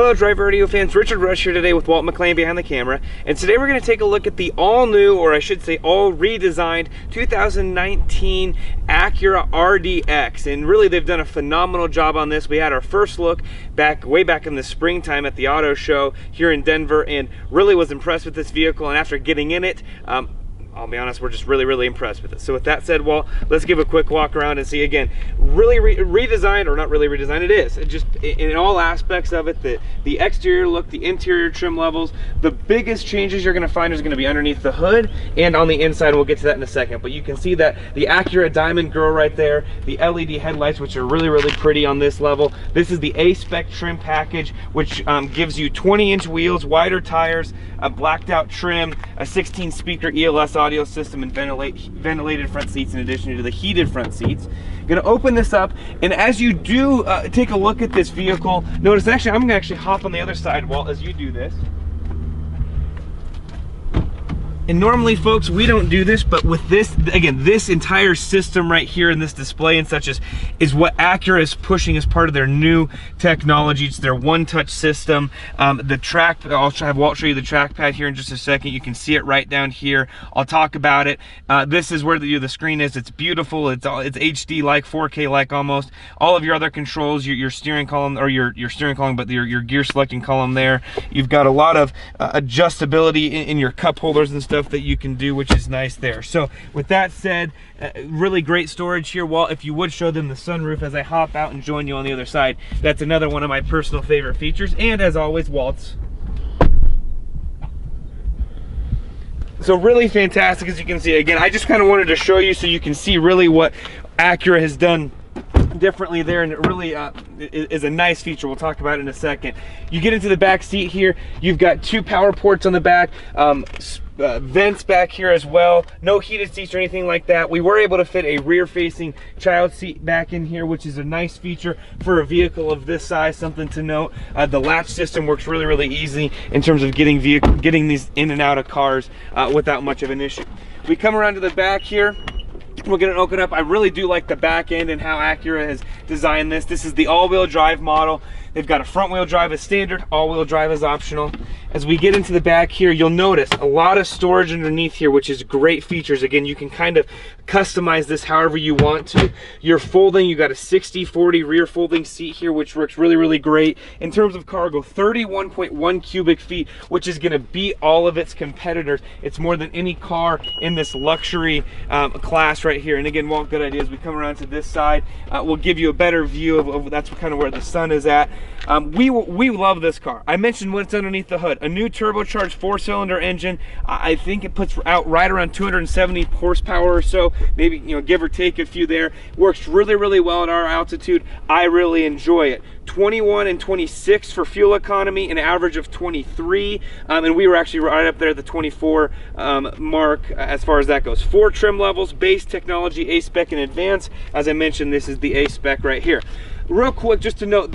Hello Driver Radio fans, Richard Rush here today with Walt McLean behind the camera, and today we're going to take a look at the all-new, or I should say all-redesigned 2019 Acura RDX, and really they've done a phenomenal job on this. We had our first look way back in the springtime at the auto show here in Denver, and really was impressed with this vehicle, and after getting in it, I'll be honest, we're just really impressed with it. So with that said, Walt, let's give a quick walk around and see again. Really redesigned, or not really redesigned, it is. It just, in all aspects of it, the exterior look, the interior trim levels, the biggest changes you're gonna find is gonna be underneath the hood and on the inside, and we'll get to that in a second. But you can see that the Acura Diamond Girl right there, the LED headlights, which are really pretty on this level. This is the A-Spec trim package, which gives you 20-inch wheels, wider tires, a blacked out trim, a 16-speaker ELS audio system, and ventilated front seats in addition to the heated front seats. I'm gonna open this up, and as you do take a look at this vehicle, notice, actually I'm gonna actually hop on the other side, Walt, as you do this. And normally, folks, we don't do this, but with this, again, this entire system right here in this display and such is what Acura is pushing as part of their new technology. It's their one-touch system. The track, I'll have Walt show you the trackpad here in just a second. You can see it right down here. I'll talk about it. This is where the screen is. It's beautiful. It's HD-like, 4K-like almost. All of your other controls, your steering column, or your steering column, but your gear selecting column there. You've got a lot of adjustability in your cup holders and stuff that you can do, which is nice there. So with that said, really great storage here. Walt, if you would show them the sunroof as I hop out and join you on the other side. That's another one of my personal favorite features, and as always, Walt's. So really fantastic, as you can see. Again, I just kind of wanted to show you so you can see really what Acura has done differently there, and it really is a nice feature. We'll talk about it in a second. You get into the back seat here, you've got 2 power ports on the back, vents back here as well, no heated seats or anything like that. We were able to fit a rear facing child seat back in here, which is a nice feature for a vehicle of this size, something to note. The latch system works really easy in terms of getting these in and out of cars without much of an issue. We come around to the back here. We're gonna open up. I really do like the back end and how Acura has designed this. This is the all-wheel drive model. They've got a front-wheel drive as standard, all-wheel drive is optional. As we get into the back here, you'll notice a lot of storage underneath here, which is great features. Again, you can kind of customize this however you want to. You're folding, you got a 60/40 rear folding seat here, which works really great. In terms of cargo, 31.1 cubic feet, which is gonna beat all of its competitors. It's more than any car in this luxury class right here. And again, Walt, good idea. As we come around to this side, we'll give you a better view of that's kind of where the sun is at. We love this car. I mentioned what's underneath the hood. A new turbocharged 4-cylinder engine. I think it puts out right around 270 horsepower or so, maybe, you know, give or take a few there. Works really well at our altitude. I really enjoy it. 21 and 26 for fuel economy, an average of 23, and we were actually right up there at the 24 mark as far as that goes. 4 trim levels: base, technology, A-Spec, and advanced. As I mentioned, this is the A-Spec right here. Real quick, just to note,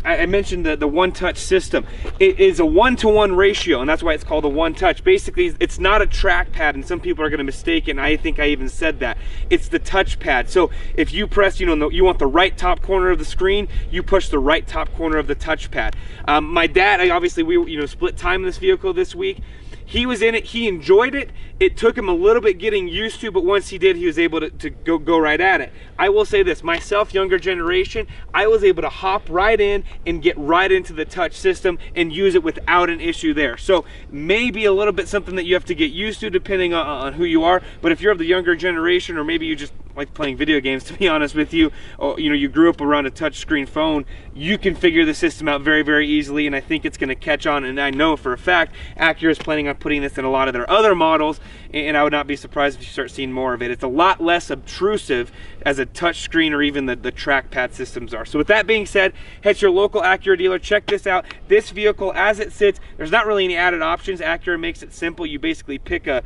I mentioned the one-touch system. It is a 1-to-1 ratio, and that's why it's called a one-touch. Basically, it's not a trackpad, and some people are going to mistake it, and I think I even said that. It's the touchpad. So if you press, you want the right top corner of the screen, you push the right top corner of the touchpad. My dad, obviously, we split time in this vehicle this week. He was in it, he enjoyed it. It took him a little bit getting used to, but once he did, he was able to go right at it. I will say this, myself, younger generation, I was able to hop right in and get right into the touch system and use it without an issue there. So maybe a little bit something that you have to get used to depending on who you are, but if you're of the younger generation, or maybe you just like playing video games, to be honest with you, or you grew up around a touchscreen phone, you can figure the system out very easily, and I think it's going to catch on. And I know for a fact Acura is planning on putting this in a lot of their other models, and I would not be surprised if you start seeing more of it. It's a lot less obtrusive as a touchscreen or even the trackpad systems are. So with that being said, head to your local Acura dealer, check this out. This vehicle as it sits, there's not really any added options. Acura makes it simple. You basically pick a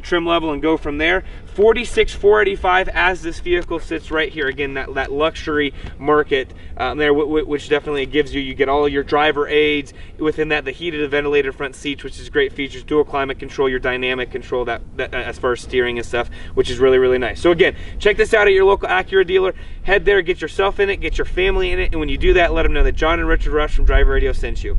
trim level and go from there. $46,485 as this vehicle sits right here. Again, that luxury market there, which definitely gives you get all of your driver aids within that, the heated and ventilated front seats, which is great features, dual climate control, your dynamic control, that as far as steering and stuff, which is really nice. So again, check this out at your local Acura dealer. Head there, get yourself in it, get your family in it, and when you do that, let them know that John and Richard Rush from Driver Radio sent you.